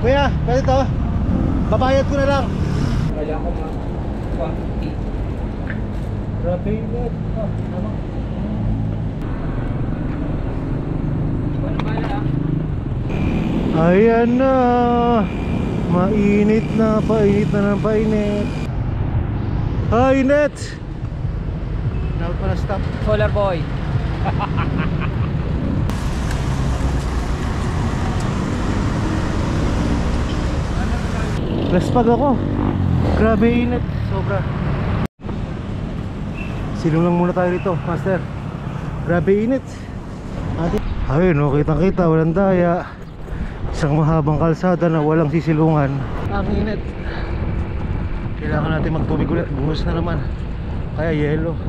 Kuya, pwede to? Babayad ko na lang. Kaya ko mga 150. Grabe yun. Ayan na. Mainit na, painit na ng painit. Hi, Net! Dapat pala stop. Solar boy. Laspag ako. Grabe init, sobra. Silong lang muna tayo rito, Master. Grabe init. Ayun, no, kitang-kita, walang daya. Isang mahabang kalsada na walang sisilungan. Ang init. Kailangan natin magtubig ulit. Buhos na naman. Kaya yelo.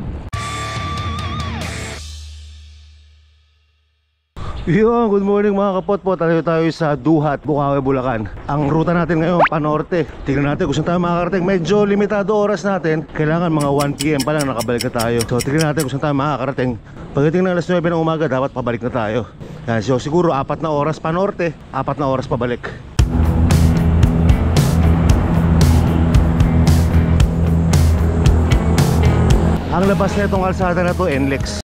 Yo, good morning mga kapotpot. Tayo sa Duhat, Bukawi, Bulacan. Ang ruta natin ngayon, panorte. Tingnan natin kung saan tayo makakarating. Medyo limitado oras natin. Kailangan mga 1 PM pa lang nakabalik na tayo. So tingnan natin kung saan tayo makakarating. Pagdating ng alas 9 ng umaga, dapat pabalik na tayo. So siguro 4 na oras panorte, 4 na oras pabalik. Ang labas na itong kalsada na to, NLEX.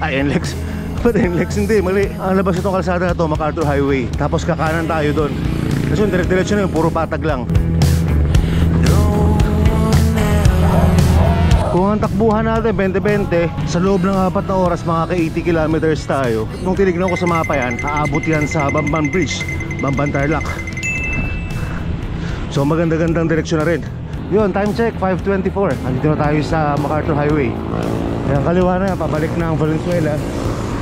NLEX. Ba't NLEX? Hindi, mali. Ang labas itong kalsada na to, MacArthur Highway. Tapos kakanan tayo doon. Kasi yung direct-diretso na yun, puro patag lang. Kung ang takbuhan natin 20-20, sa loob ng 4 na oras mga ka-80 kilometers tayo. Nung tinignan ko sa mapa yan, aabot yan sa Bamban Bridge, Bamban Tarlac. So maganda-gandang direksyon na rin. Yun, time check, 5:24. Nandito na tayo sa MacArthur Highway. Ayan, kaliwa na yan, pabalik na ang Valenzuela.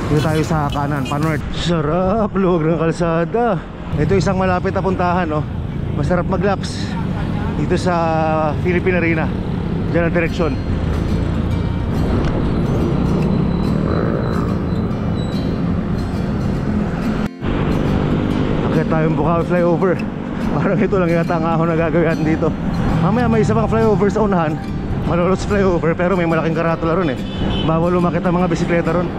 Dito tayo sa kanan, pa-north. Sarap, luwag ng kalsada. Ito isang malapit na puntahan, no? Masarap mag-laps dito sa Philippine Arena. Diyan ang direksyon. Akit tayong Bukawi flyover. Parang ito lang yata ang ahon na gagawin dito. Mamaya may isa pang flyover sa unahan, Malolos flyover, pero may malaking karatula ron eh. Bawal umakit ang mga bisikleta ron.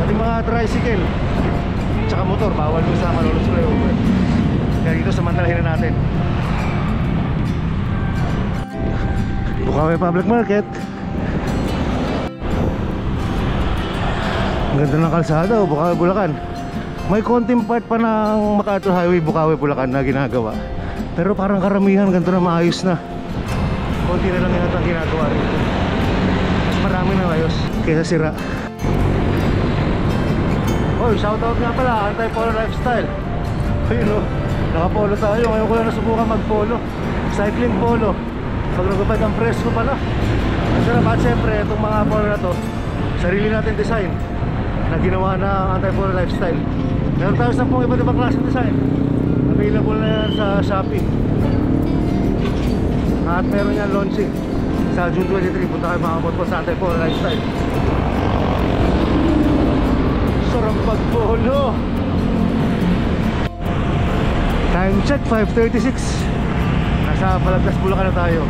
Pati mga tricycle tsaka motor, bawal dun sa Malolos flyover. Kaya dito samantalahin na natin. Bukawi Public Market. Ang ganda ng kalsada, oh, Bukawi, Bulacan. May konting part pa ng MacArthur Highway, Bukawi, Bulacan na ginagawa. Pero parang karamihan ganito na maayos na. Konti na lang yata ang ginagawa rito. Mas marami na ayos kaysa sira. Oy, shoutout nga pala, Anti-Polo Lifestyle. Ayun o, nakapolo tayo. Ngayon ko lang nasubukan mag-polo. Cycling polo. Pag nagupad ang presko pala. Masarap at syempre, itong mga polo na to, sarili natin design na ginawa ng Anti-Polo Lifestyle. Meron tayo 10 iba't ibang klaseng design. Available na yan sa Shopee. At meron yan launching sa June 23. Punta kayo mga kapot po sa Anti-Polo Lifestyle. Sarap pag-polo. Time check, 5:36. Nasa Balagtas, Bulacan na tayo.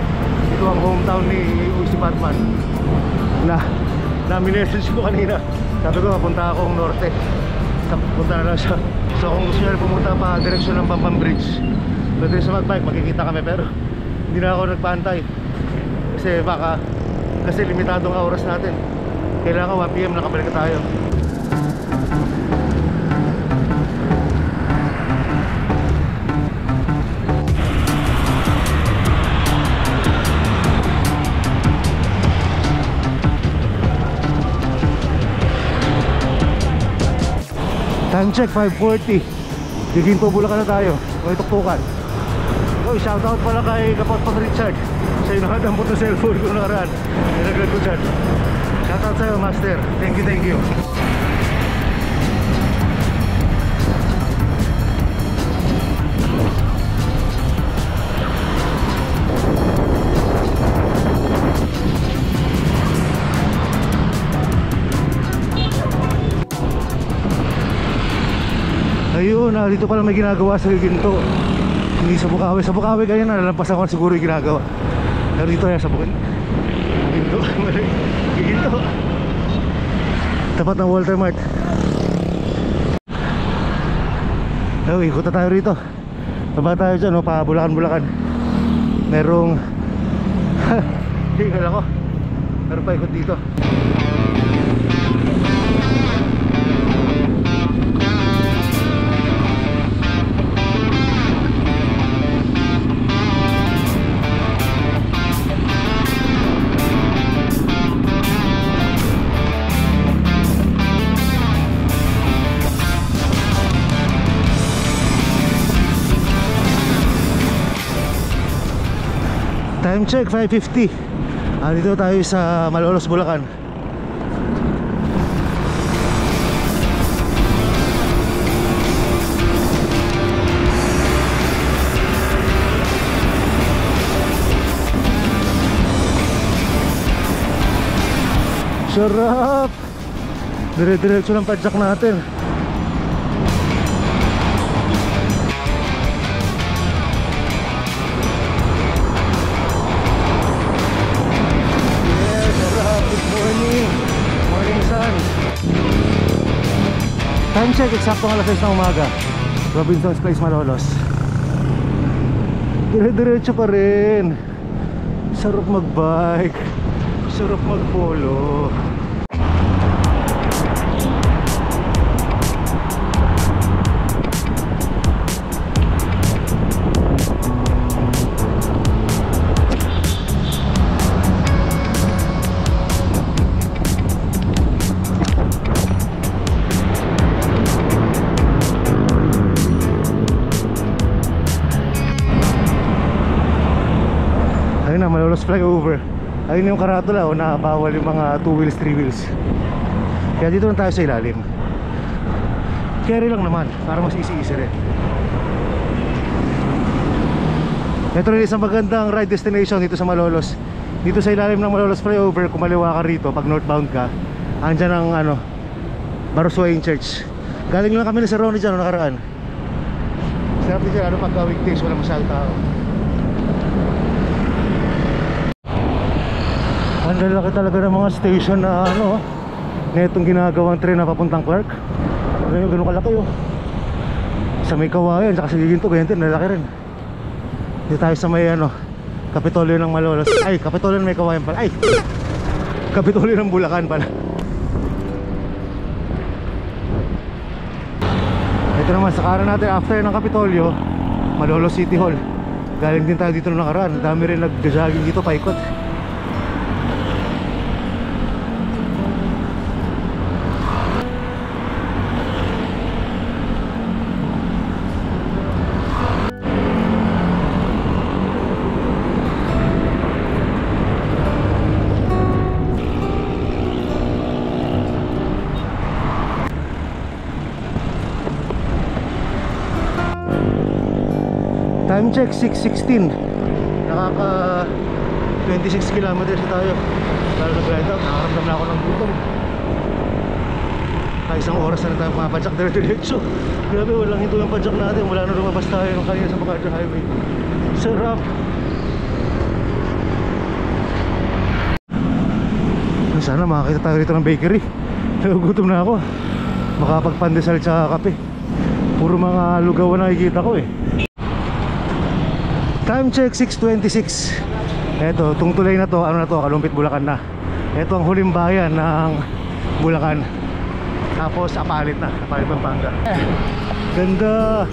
Ito ang hometown ni Uzi Batman. Na-message ko kanina. Sabi ko, mapunta akong norte. Punta na lang siya. So kung gusto nyo pumunta pa direksyon ng Bamban Bridge, pwede sa mag-bike, makikita kami. Pero hindi na ako nagpantay. Kasi limitadong oras natin. Kailangan 1 PM nakabalik na tayo. Time check, 5:40. Giginto, Bulacan na tayo. May tuktukan. Oh, shoutout pala kay Kapotpot Richard. Sa'yo nakadampot na cellphone ko nakaraan. Nilaglag ko dyan. Shoutout sa'yo, Master. Thank you, thank you. Ayun, dito pala may ginagawa sa Giginto. Hindi sa Bukawi. Sa Bukawi ganyan na, nalampasan ko siguro yung ginagawa. Pero dito yan sa Giginto. Giginto. Tapat ng Walter Mart. Ikot na tayo rito. Baba tayo dyan, pa Bulacan. Merong hingal ako. Meron pa ikot dito. Time check 5:50. Dito tayo sa Malolos, Bulacan. Sarap! Dire-diretso ng padjak natin. Time check, eksakto ng alas 6 ng umaga. Robinson's Place, Malolos. Dire-diretso pa rin. Sarap magbike. Sarap magpolo. Ayun na, Malolos flyover. Ayun yung karatula, na bawal yung mga 2 wheels, 3 wheels. Kaya dito lang tayo sa ilalim. Carry lang naman, para mas easy-easy rin. Ito rin isang magandang ride destination dito sa Malolos. Dito sa ilalim ng Malolos flyover, kung maliwa ka rito, pag northbound ka, andyan ang Baroswain Church. Galing lang kami na sa Ronnie dyan nakaraan. Sarap din dyan, pagka weekdays, wala masyadong tao. Ang lalaki talaga ng mga station na na itong ginagawang tren na papuntang Clark. Ganun kalaki sa may Kawayan, saka sa Giginto, ganyan din, lalaki rin. Dito tayo sa may Kapitolyo ng Malolos. Ay, Kapitolyo ng may Kawayan pala. Ay, Kapitolyo ng Bulacan pala. Ito naman, sa kanan natin after ng Kapitolyo, Malolos City Hall. Galing din tayo dito nung nakaraan. Dami rin nag-jogging dito, paikot. Time check 6:16. Nakaka 26 kilometers tayo. Lalo nag-ride out, nakaramdam na ako ng gutom. Isang oras na tayo pumapadyak dire-diretso. Grabe, walang hinto yung padyak natin. Wala na lumabas tayo ng kanina sa MacArthur Highway. Sarap. Sana makakita tayo rito ng bakery. Nagugutom na ako. Makapagpandesal tsaka kape. Puro mga lugaw na nakikita ko Time check 6:26. Eto, itong tulay na to, Kalumpit, Bulacan na. Eto ang huling bayan ng Bulacan. Tapos Apalit na, Apalit, Pampanga. Ganda.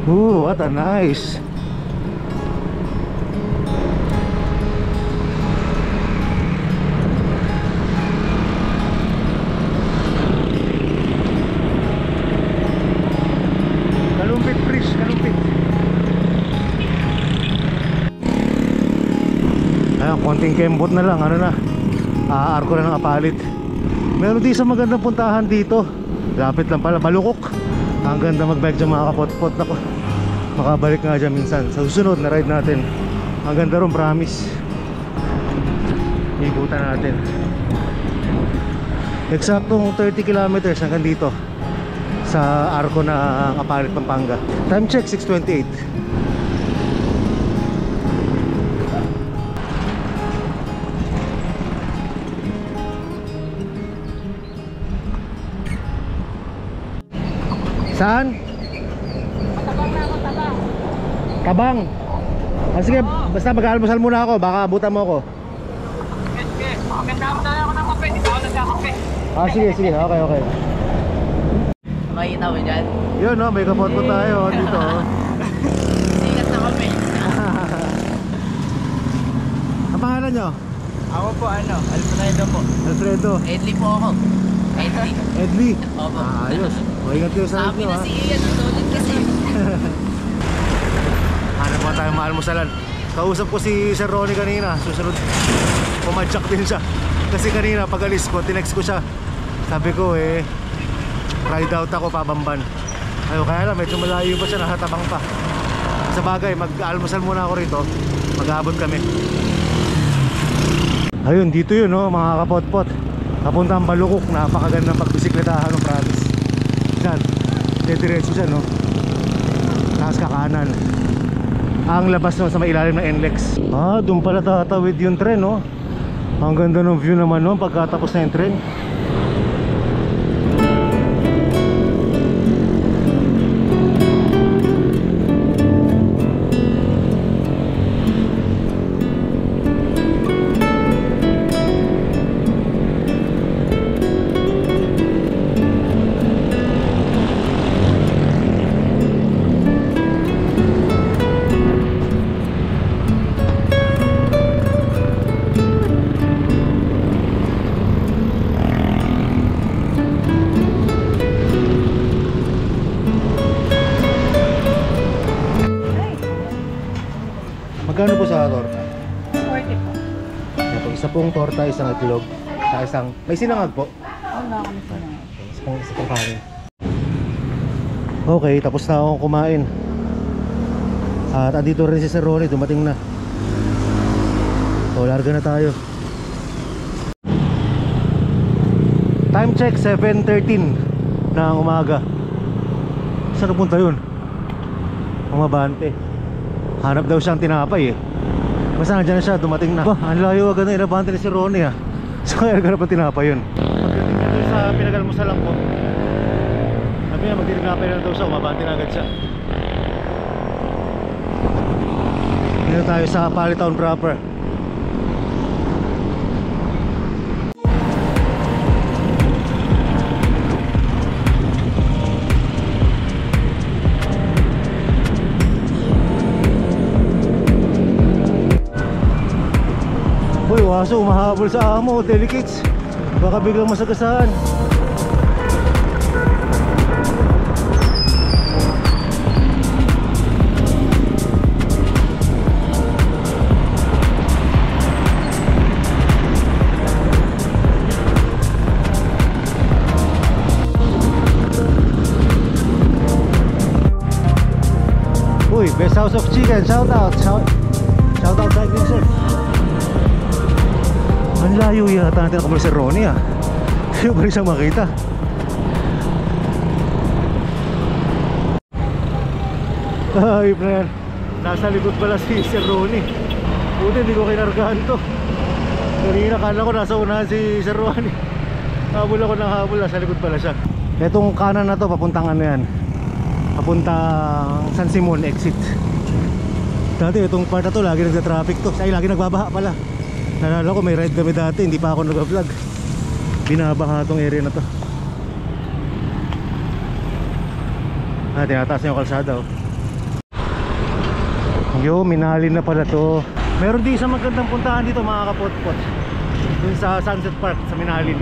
Ooh, what a nice. Kalumpit Bridge, Kalumpit. Ayan, konting kembot na lang, ano na, arko na ng Apalit. Meron din sa magandang puntahan dito, lapit lang pala, Balukok. Ang ganda magbike dyan mga kapot-pot. Ako, makabalik nga dyan minsan sa susunod na ride natin. Ang ganda ron, promise. Ikutan natin. Eksaktong 30 kilometers hanggang dito sa arko na Apalit, Pampanga. Time check 6:28. Saan? Matabang na ako, tabang. Tabang. Ah, sige, basta mag-almusal muna ako, baka abutan mo ako. Sige, maganda ako na ako ng kape. Hindi pa ako nagkakape. Ah, sige, sige, okay, okay. Makikita mo dyan? Yun, no, may kapot po tayo dito. Sikat na kape. Ang pangalan nyo? Ako po Alfredo po. Alfredo. Edli po ako. Edli. Edley. Opo. Ayos. O, ingat kayo sa Sabi inyo, na ha. si Ian, ang solid kasi. Hanap pa tayong maalmusalan. Kausap ko si Sir Ronnie kanina. Susunod, pumadyak din siya. Kasi kanina pag alis ko, tinext ko siya. Sabi ko ride out ako pabamban. Ayun, kaya lang medyo malayo pa siya, nakatabang pa. Sa bagay, mag-almusal muna ako rito. Mag-aabot kami. Ayun, dito yun, no, mga kapot-pot. Papunta ang Balukok, napakagandang pagbisikletahan ng province. Yan, diretso siya, no. Taas kakanan. Ang labas naman sa may ilalim ng NLEX. Ah, doon pala tatawid yung tren, no. Ang ganda ng view naman, no, pagkatapos na yung tren. Magkano po sa torta? 40 po. Yan po, isa pong torta, isang itlog, sa isang, may sinangag po. Wala kami sa mga. Isa pong kanin. Okay, tapos na akong kumain. At andito rin si Sir Ronnie, dumating na. So, larga na tayo. Time check, 7:13 ng umaga. Saan napunta yun? Ang mabante. Hanap daw siyang tinapay Basta nandiyan na siya, dumating na. Bah, ang layo agad na inabante ni si Ronnie So kaya naghanap ng tinapay yun. Pagdating niya doon sa pinagalmusalan ko, sabi niya magtinapay na daw siya, umabante na agad siya. Dito tayo sa Apalit Town proper. Uy, waso, umahabol sa amo, delicates. Baka biglang masagasaan. Uy, best house of chicken, shout out cycling chef. Ang layo yata natin ako mula si Ronnie Hindi pa rin siyang makita. Ayop na yan. Nasa likod pala si Sir Ronnie. Buti hindi ko kinargahan to. Kanina kala ko nasa unahan si Sir Ronnie. Habol ako ng habol, nasa likod pala siya. Itong kanan na to, papuntang ano yan, papuntang San Simon exit. Dati itong part na to, lagi nagsa-traffic to. Ay, lagi nagbabaha pala. Nalala ko may ride kami dati, hindi pa ako nag-vlog. Binabaha tong area na to. Tinataas na yung kalsada Yo, minalin na pala to. Meron din isang magandang puntahan dito mga kapot-pot. Dun sa Sunset Park sa Minalin.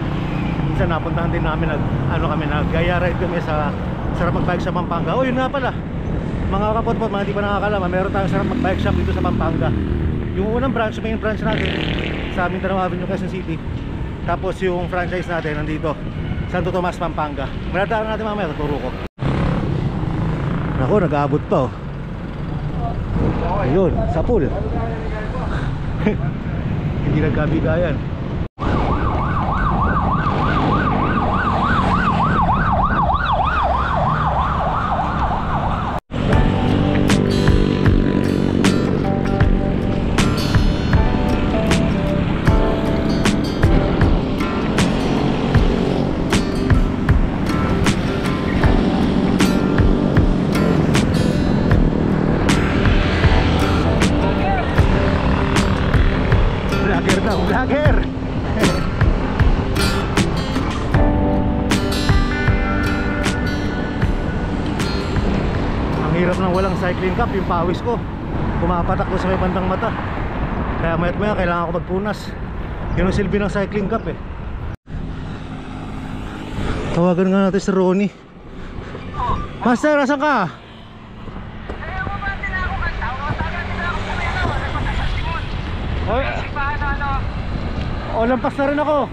Minsan napuntahan din namin, nag-gaya ride kami sa sarap mag-bike sa Pampanga. Oh, yun nga pala, mga kapot-pot, mga hindi pa nakakalaman, meron tayong sarap mag-bike shop dito sa Pampanga. Yung unang branch, main branch natin sa Mindanao Avenue, Quezon City. Tapos yung franchise natin nandito, Santo Tomas, Pampanga. Maladaan natin mamaya, tuturo ko. Naku, nag-aabot pa oh. Ayun, sa pool. Hindi nagkabigayan. Vlogger! Ang hirap ng walang cycling cap, yung pawis ko pumapatak ko sa may bandang mata. Kaya mayat maya kailangan ko magpunas. Yun ang silbi ng cycling cap eh. Tawagan nga natin si Ronnie. Master, asan ka? O, lampas na rin ako.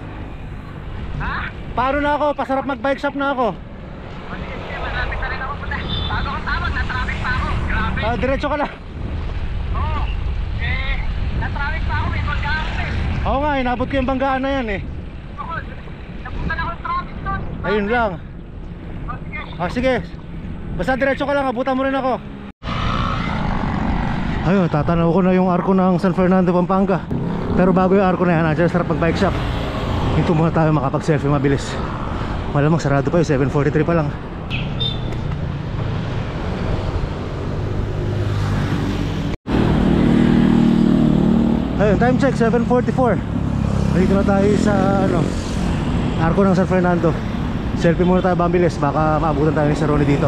Ha? Paano na ako? Pasarap mag-bike shop na ako. Sige, malapit na rin ako punta. Bago ko tawag, na-traffic pa ako. Grabe. Diretso ka na. Oo. Na-traffic pa ako. May banggaan ko eh. Oo nga, inabot ko yung banggaan na yan eh. Ako, napunta na ako yung traffic doon. Ayun lang. O, sige. Sige. Basta diretso ka lang, abutan mo rin ako. Ayun, tatanaw ko na yung arko ng San Fernando, Pampanga. Pero bago yung arko na yan, nandiyan sarap mag-bike shop. Hinto muna tayo makapag-selfie mabilis. Malamang sarado pa yun, 7:43 pa lang. Ayun, time check, 7:44. Dito na tayo sa arko ng San Fernando. Selfie muna tayo mabilis, baka maabutan tayo ni Sir Ronnie dito.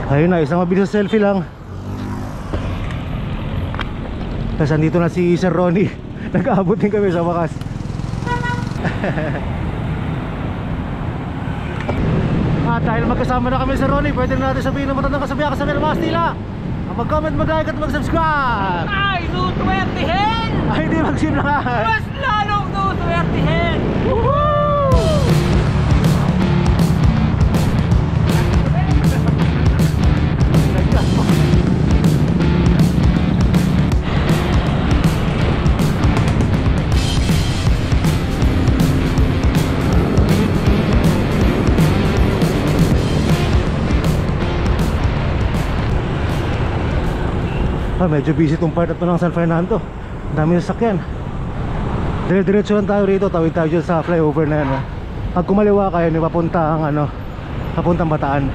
Ayun na, isang mabilis na selfie lang. Tapos andito na si Sir Ronnie. Nag-aabot din kami sa wakas. At dahil magkasama na kami sa Ronnie, pwede na natin sabihin na matandang kasabihan ka sa mga Kastila. Mag-comment, mag-like at mag-subscribe. Ay, nutwertihin! Ay, hindi magsimlahan. Mas lalong nutwertihin! Woohoo! Medyo busy itong part ito ng San Fernando. Dami na sakyan. Dire-diretso lang tayo rito. Tawid tayo dyan sa flyover na yan. Pag kumaliwa kayo, papuntang papuntang Bataan.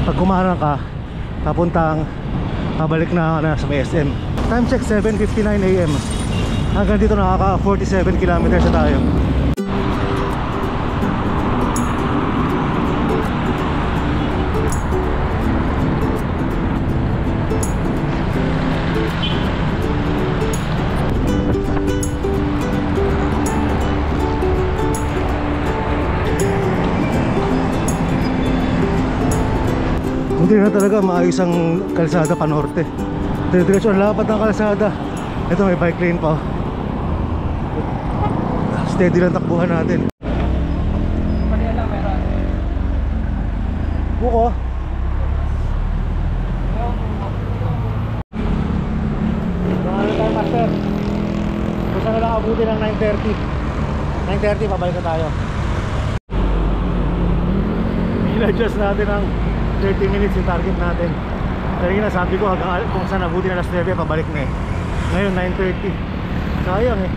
Pag kumarang ka, papuntang pabalik na sa SM. Time check, 7:59 AM. Hanggang dito nakaka 47 kilometers na tayo. Hindi na talaga maayos ang kalsada pa norte. Diretso ang lapad ng kalsada. Ito may bike lane pa. Steady lang takbuhan natin. Buko. Ano tayo, master? Gusto na lang abutin ng 9:30. 9:30 pabalik na tayo. I-adjust natin ang 30 minutes yung target natin. Kaya sabi ko hanggang kung saan abuti na alas 9 pabalik na eh. Ngayon 9:30. Sayang eh.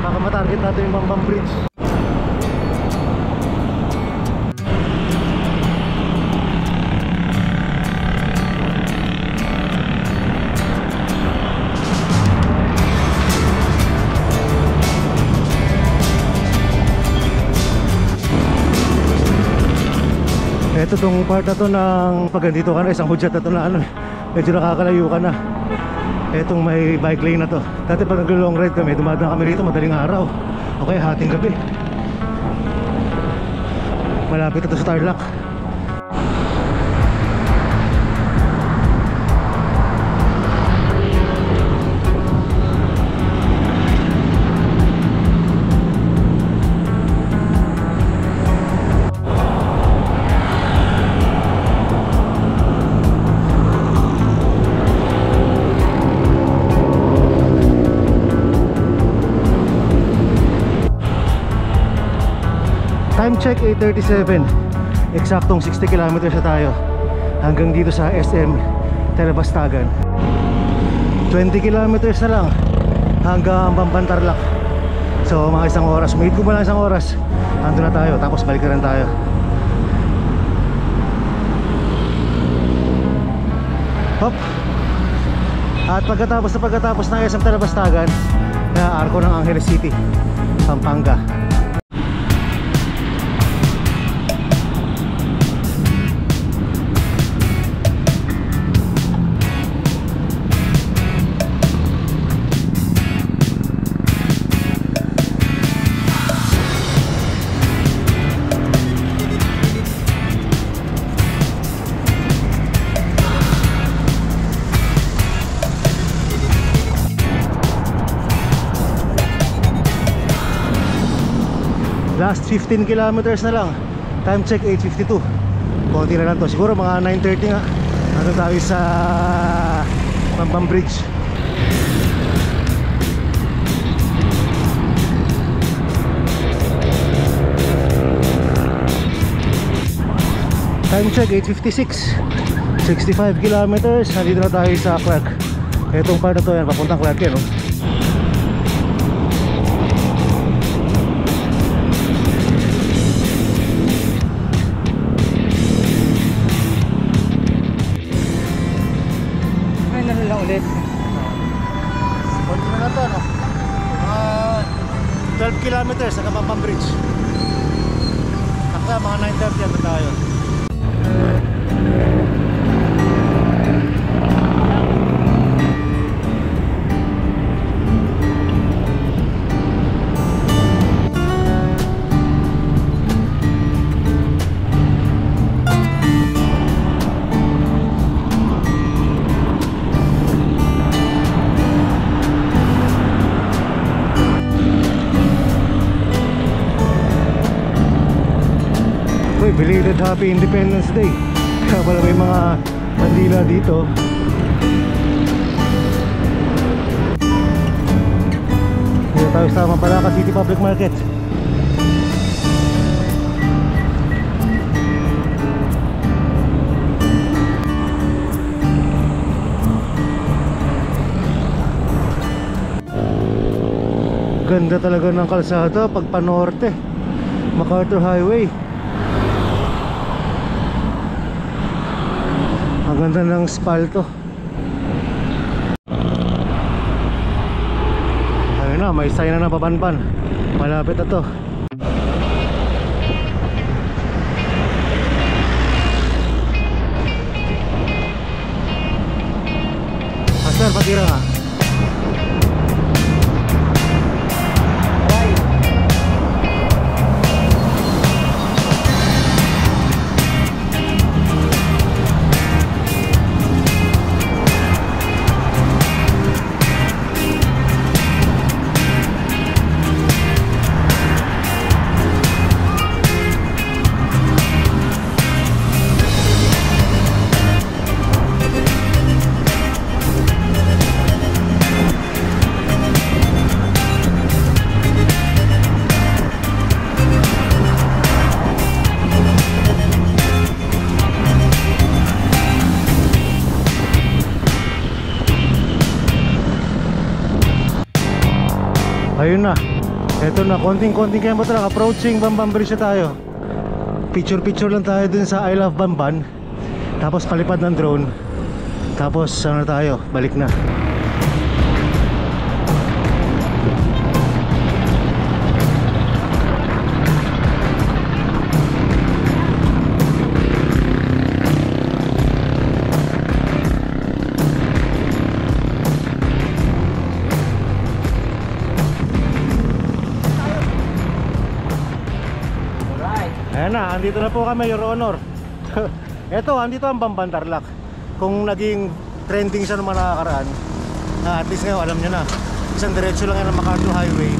Baka matarget natin yung Bambang Bridge. Ito tong part na to ng pag dito ka na, isang hudyat na to na medyo nakakalayo ka na. Etong may bike lane na to. Dati pag nag-long ride kami, dumadaan kami rito madaling araw. Okay, hating gabi. Malapit na to sa Tarlac. Time check 8:37. Eksaktong 60 kilometers na tayo hanggang dito sa SM Telebastagan. 20 kilometers na lang hanggang Bamban Tarlac. So mga isang oras, may ko lang isang oras, ando na tayo, tapos balik na rin tayo. Hop. At pagkatapos ng SM Telebastagan, na-arko ng Angeles City, Pampanga. Last 15 kilometers na lang. Time check 8:52. Konti na lang to. Siguro mga 9:30 nga. Ano tayo sa Pampang Bridge. Time check 8:56. 65 kilometers. Nandito na tayo sa Clark. Itong part na to yan, papuntang Clark yan, no? Ulit. Konti na to, no? 12 kilometers sa Pampang Bridge. Nakta, mga 9:30 yan na tayo. Belated Happy Independence Day. Kaya pala may mga bandila dito. Dito tayo sa Mapalaca City Public Market. Ganda talaga ng kalsada pag panorte. MacArthur Highway. Ang ganda ng spalto. Ayun na, may sign na ng Pabanban. Malapit na to. Master, patira nga. Ayun na. Eto na, konting-konting kaya ba talaga. Approaching Bamban Bridge na tayo. Picture lang tayo dun sa I Love Bamban. Tapos palipad ng drone. Tapos ano na tayo, balik na. Ayan na, andito na po kami, Your Honor. Eto, andito ang Bamban Tarlac. Kung naging trending siya naman nakakaraan, at least ngayon alam nyo na. Isang diretso lang yan ng MacArthur Highway,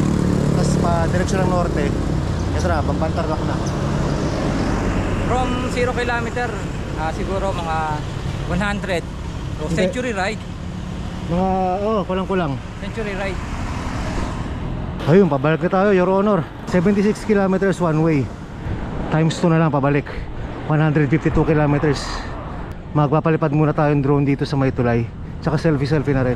tapos pa diretso lang norte. Eto na, Bamban Tarlac na. From 0 kilometer, siguro mga 100. So, century ride. Mga, kulang-kulang. Century ride. Ayun, pabalik na tayo, Your Honor. 76 kilometers one way. Times 2 na lang pabalik. 152 kilometers. Magpapalipad muna tayong drone dito sa Maytulay. Tsaka selfie na rin.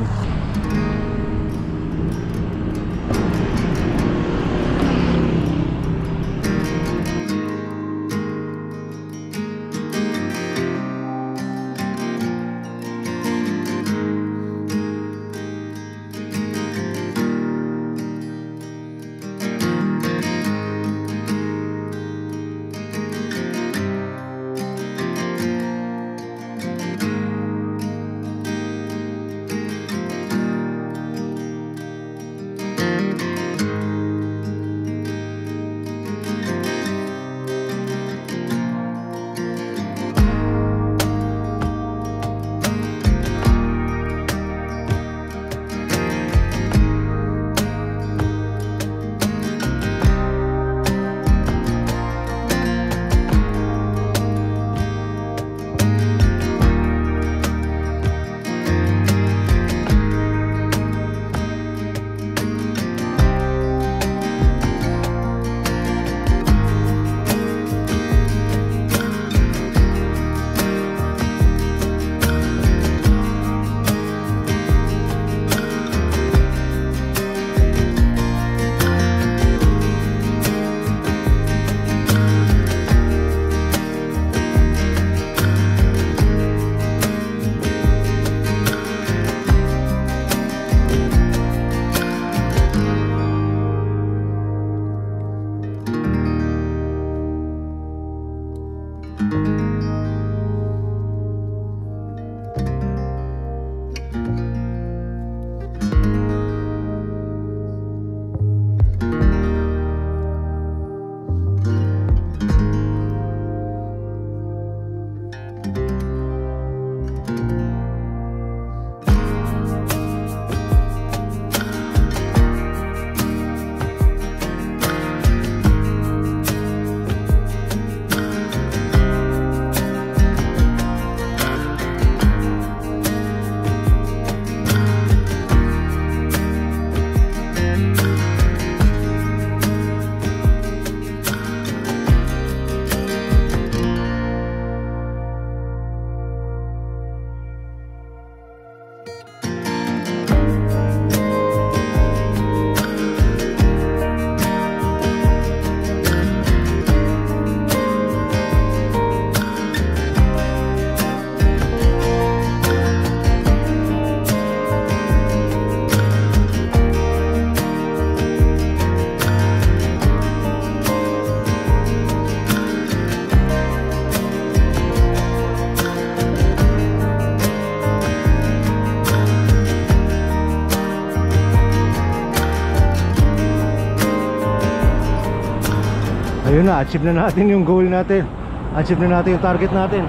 Ayun na, achieve na natin yung goal natin. Achieve na natin yung target natin.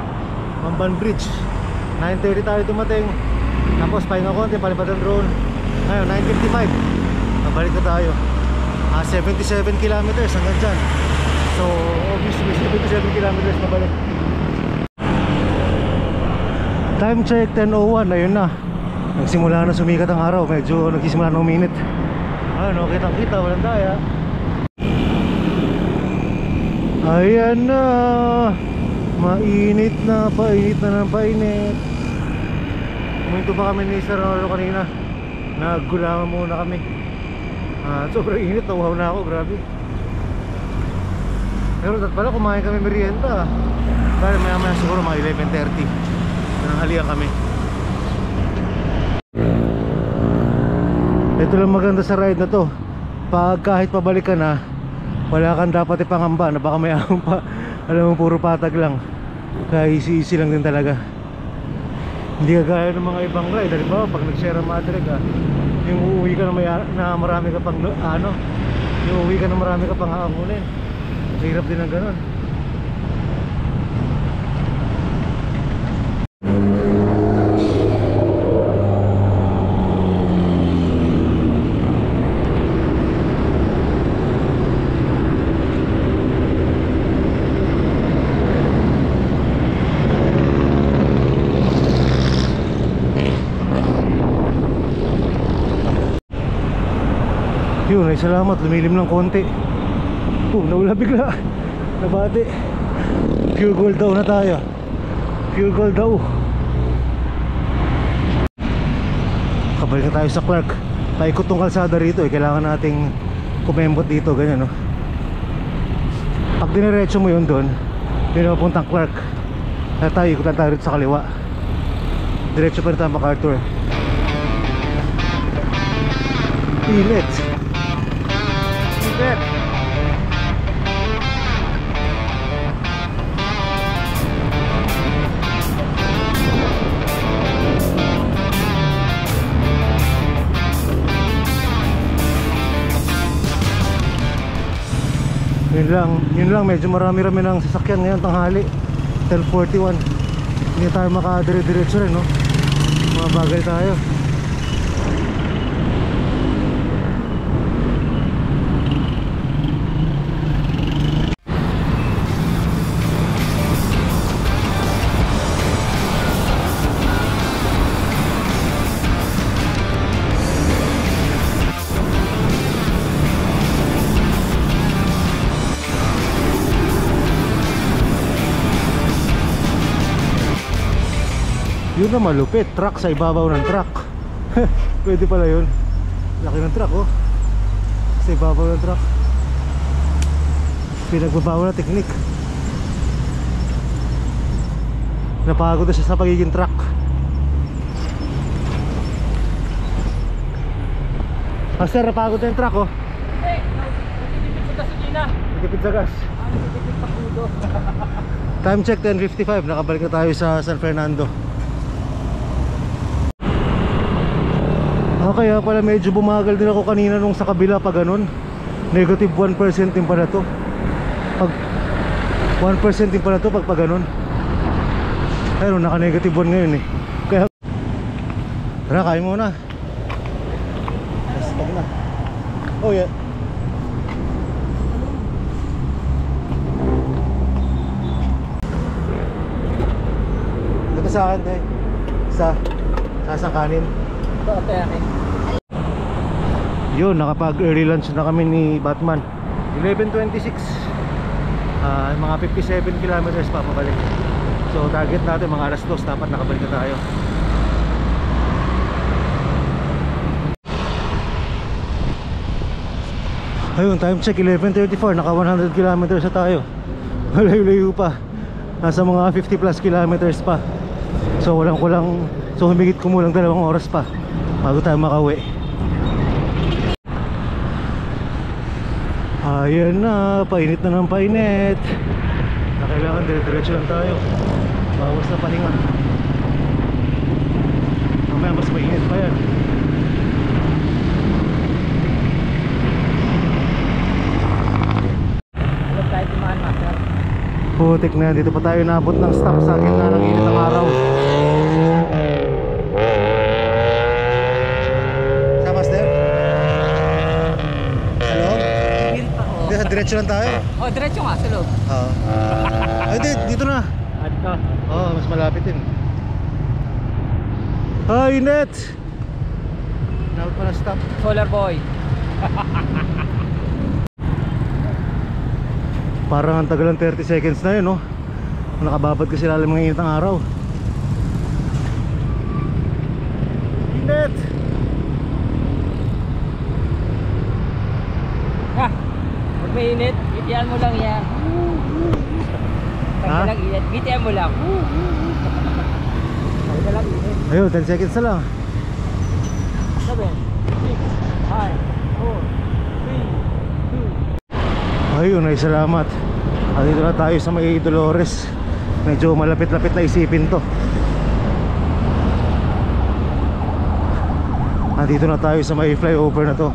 Bamban Bridge. 9:30 tayo dumating. Tapos pahinga konti, palipad ang drone. Ngayon, 9:55. Nabalik na tayo. 77 kilometers hanggang dyan. So, obviously, 77 kilometers na balik. Time check, 10:01. Ayun na. Nagsimula na sumikat ang araw. Medyo nagsisimula na uminit. Ayun, okay, kitang-kita, walang daya. Ayan na. Mainit na, painit na ng painit. Kuminto pa kami ni Sir Nolo kanina. Naggulaman muna kami. Sobrang init, nauhaw na ako, grabe. Pero dat pala kumain kami merienda. Dahil maya maya siguro mga 11:30 nanghalian kami. Ito lang maganda sa ride na to. Pag kahit pabalik ka na, wala kang dapat ipangamba na baka may ahon pa. Alam mo, puro patag lang. Kaya easy lang din talaga. Hindi ka gaya ng mga ibang ride. Halimbawa pag nag-Sierra Madre ka, yung uuwi ka na marami ka pang yung uuwi ka na marami ka pang haangunin. Hirap din ng ganun. Ayun, ay salamat, lumilim ng konti. Nawala bigla. Nabati. Pure gold daw na tayo. Pure gold daw. Kabalik na tayo sa Clark. Paikot tong kalsada rito kailangan nating kumembot dito, ganyan no. Pag diniretso mo yun doon, yun ang puntang Clark. Kaya tayo, ikot lang tayo rito sa kaliwa. Diretso pa rin tayo MacArthur. Init. Init. Yun lang, medyo marami-rami ng sasakyan ngayon tanghali. 10:41. Hindi tayo makadire-diretso rin, no? Mga bagay tayo. Yun na malupit, truck sa ibabaw ng truck. Pwede pala yun. Laki ng truck oh. Sa ibabaw ng truck. Pinagbabaw na teknik. Napagod na siya sa pagiging truck. Master, napagod na yung truck oh. Nagtitipid sa gasolina. Nagtipid sa gas. Nagtitipid sa pudo. Time check 10:55, nakabalik na tayo sa San Fernando. Kaya pala medyo bumagal din ako kanina nung sa kabila pa ganun. Negative 1% din pala to. Pag 1% din pala to pag ganun. Pero naka negative 1 ngayon eh. Kaya tara, kain muna. Stop na. Oh yeah. Ito sa akin tayo. Sa kanin. Ito, akin. Yun, nakapag early lunch na kami ni Batman. 11:26. Mga 57 kilometers pa pabalik. So target natin mga alas 2 dapat nakabalik na tayo. Ayun, time check 11:34, naka 100 kilometers na tayo. Malayo-layo pa. Nasa mga 50 plus kilometers pa. So walang-kulang, so humigit kumulang 2 oras pa bago tayo makauwi. Ayan na, painit na ng painit. Na kailangan dire-diretso lang tayo. Bawas na pahinga. Mamaya mas mainit pa yan. Alam tayo tumaan, master. Putik na yan, dito pa tayo nabot ng stop sa gitna ng init ng araw. Sa master? Hello? Diretso lang tayo. Oh, diretso nga sa loob. Ay, dito na. Ato. Mas malapit din. Ay, net! Dapat pa na stop. Solar boy. Parang ang tagal ng 30 seconds na yun, no? Nakababad kasi lalim ng init ng araw. Net! Ha! Pag mainit, bitian mo lang yan. Pag Ha? dalang init, bitian mo lang. Pag dalang init. Ayun, 10 seconds na lang. 7, 6, 5, 4, 3, 2. Ayun, ay salamat. Dito na tayo sa may Dolores. Medyo malapit-lapit na isipin to. Dito na tayo sa may flyover na to.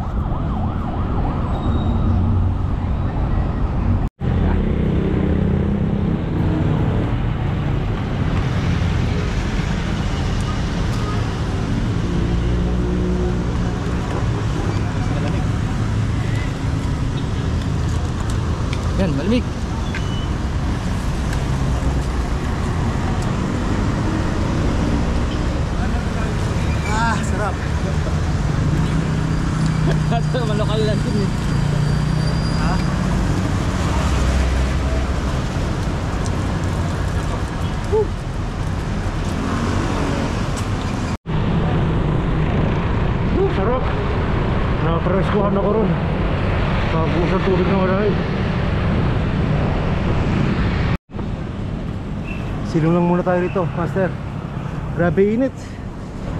Yan, malamig. Sarap. Silong lang muna tayo rito, master. Grabe init.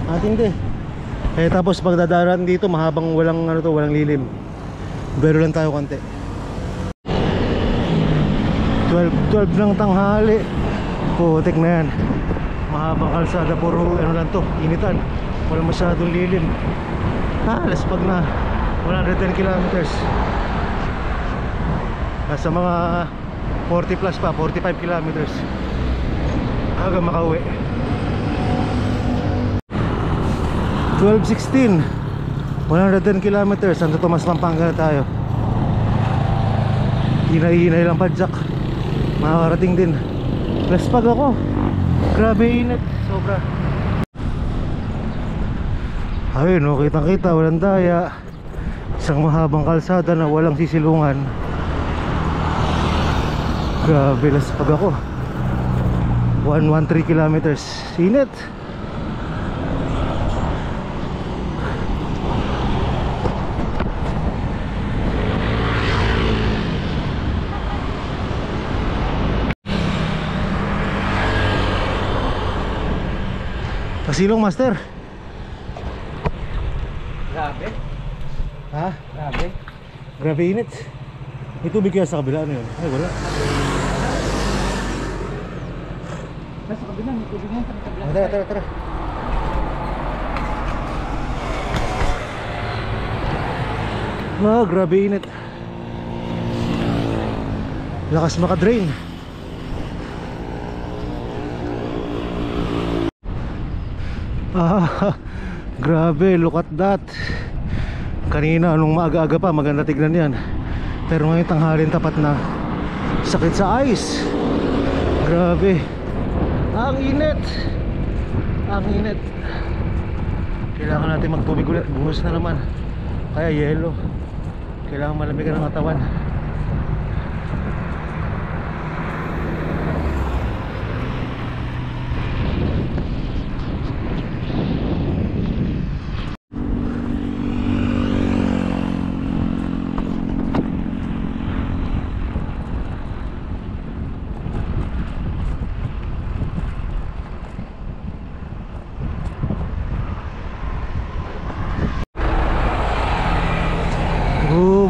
Matindi. Eh tapos pagdadaanan dito mahabang walang ano to, walang lilim. Bero lang tayo konti. 12 ng tanghali. Putik na yan. Mahabang kalsada, puro ano lang to, initan. Walang masyadong lilim. Alas pag na 110 kilometers. Nasa mga 40 plus pa, 45 kilometers hanggang makauwi. 12:16, 110 kilometers. Santo Tomas, Pampanga na tayo. Hinay-hinay lang pa, Jack. Makakarating din. Laspag ako. Grabe init, sobra. Ayun, no, kitang-kita, walang daya. Isang mahabang kalsada na walang sisilungan. Grabe, laspag ako. 113 kilometers. Init. Pasilong, master. Grabe. Ha? Grabe. Grabe init. May tubig kaya sa kabila, ano yun? Ay, wala. Nasa kabila, may tubig yan sa kabila. Tara, tara, tara. Ah, grabe init. Lakas makadrain. Ah, grabe, look at that. Kanina, nung maaga-aga pa, maganda tignan yan. Pero ngayon tanghalin tapat na. Sakit sa eyes. Grabe. Ang init. Ang init. Kailangan natin magtubig ulit. Buhos na naman. Kaya yelo. Kailangan malamigan ang katawan.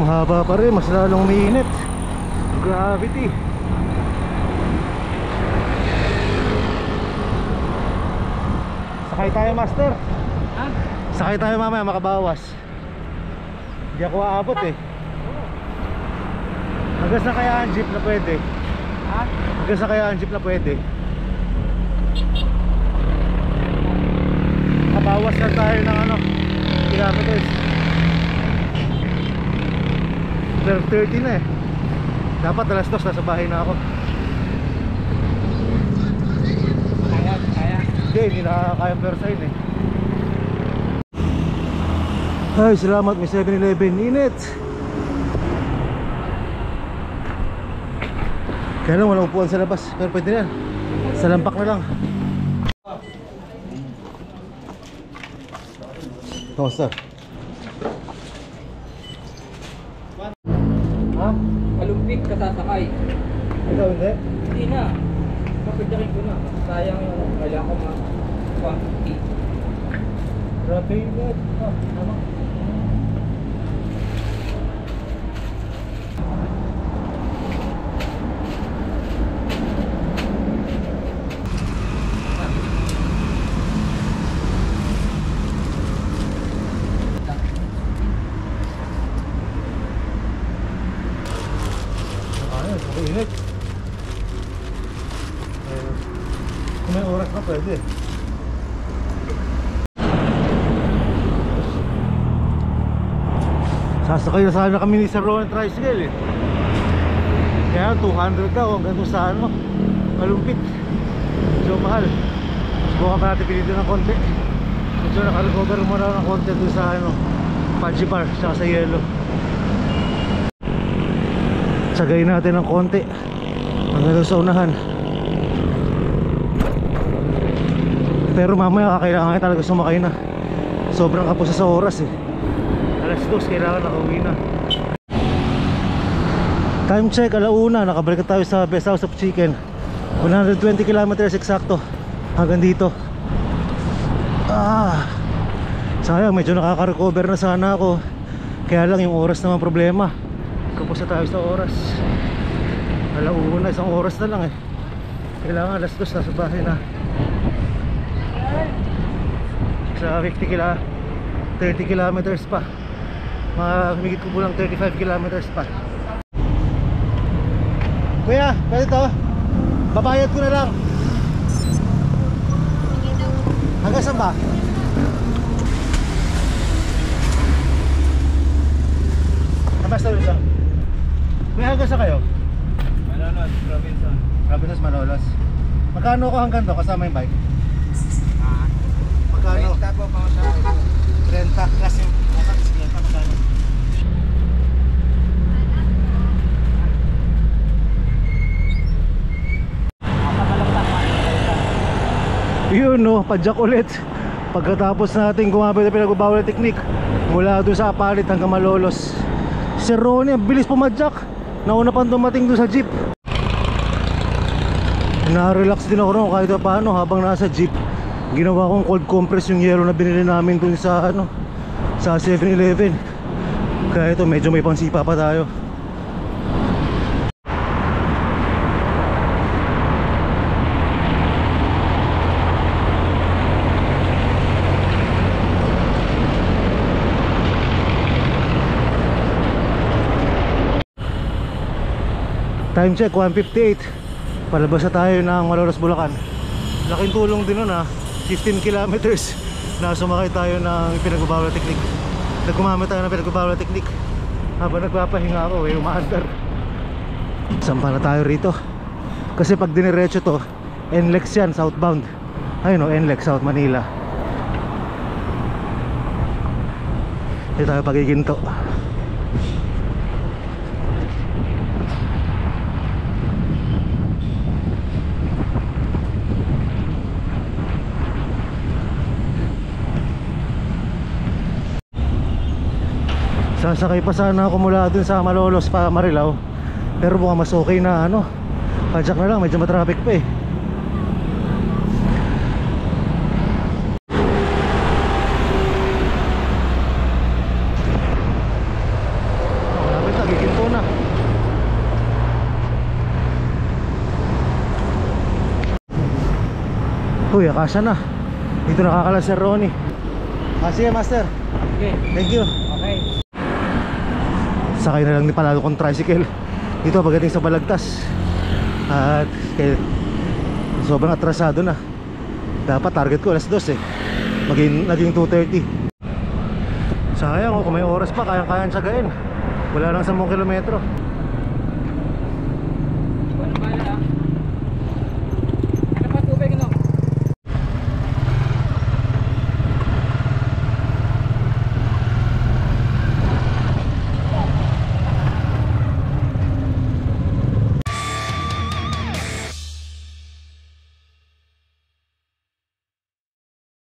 Haba pa rin, mas lalong umiinit. Gravity. Sakay tayo, master. Ha? Sakay tayo mamaya, makabawas. Hindi ako aabot eh. Hanggang sa kaya ang jeep na pwede. Ha? Hanggang sa kaya ang jeep na pwede. Makabawas na tayo ng ano, kilometers. 12:30 na eh. Dapat alas 2 nasa bahay na ako. Kaya, kaya. Hindi nakakayang persain eh. Ay, salamat, may 7-Eleven. Init. Kaya lang walang upuan sa labas. Pero pwede na yan. Sa lampak na lang. Kamusta? Ha? Kalumpit ka sasakay. Ikaw hindi? Hindi na. Mapagdakin ko na. Sayang yung kailangan ko ma-quantity. Grabe init. Ah, tama. Init. Kung may oras na pwede. Sasakay na sana kami ni Sir Ron tricycle eh. Kaya 200 daw hanggang doon sa ano, Malumpit. So mahal. Subukan pa natin pilitin ng konti. So nakarecover mo na ng konti doon sa ano, Fudgy Bar saka sa Yellow. Sagayin natin ng konti hanggang sa unahan. Pero mamaya kakailangan talaga sumakay na. Sobrang kapos sa oras eh. Alas 2 kailangan nakauwi na. Time check, 1:00. Nakabalik tayo sa Best House of Chicken. 120 kilometers eksakto hanggang dito. Sayang, medyo nakaka-recover na sana ako. Kaya lang yung oras naman problema. Kapos na tayo sa oras. Alauna, isang oras na lang eh. Kailangan alas 2 nasa bahay na. Sa 30 kilometers pa. Humigit ko lang 35 kilometers pa. Kuya, pwede to? Babayad ko na lang. Hanggang saan ba? Basta rin lang. Kuya, hanggang saan kayo? Manolos, Robinson. Rapidos, Manolos. Magkano ko hanggang to kasama yung bike? Magkano? 30 po pa sa 30 kasi magkano? Yun no, padyak ulit. Pagkatapos natin gumamit ng pinagbabawal na teknik mula doon sa Apalit hanggang Malolos. Si Ronnie, ang bilis pumadyak. Nauna pang dumating doon sa jeep. Na-relax din ako ron kahit paano habang nasa jeep. Ginawa kong cold compress yung yelo na binili namin doon sa sa 7-Eleven. Kaya ito medyo may pangsipa pa tayo. Time check 1:58. Palabas na tayo ng Malolos, Bulacan. Laking tulong din nun 15 kilometers na sumakay tayo ng pinagbabawal na teknik. Nagkumamit tayo ng pinagbabawal na teknik. Habang nagpapahinga ako umaandar. Sampa na tayo rito. Kasi pag diniretso to NLEX yan, southbound. Ayun o, NLEX, South Manila. Hindi tayo pagiginto. Sasakay pa sana ako mula dun sa Malolos pa Marilao. Pero mukhang mas okay na padyak na lang, medyo matraffic pa eh. Malapit na, giginto na. Uy, akasya na. Dito nakakala si Ronnie. Sige master. Okay. Thank you. Okay. Sakay na lang ni palalo kong tricycle dito pagdating sa Balagtas. At sobrang atrasado na. Dapat target ko alas 2 eh. Naging 2:30. Sayang kung may oras pa kayang-kayang tsagain. Wala nang 10 kilometro.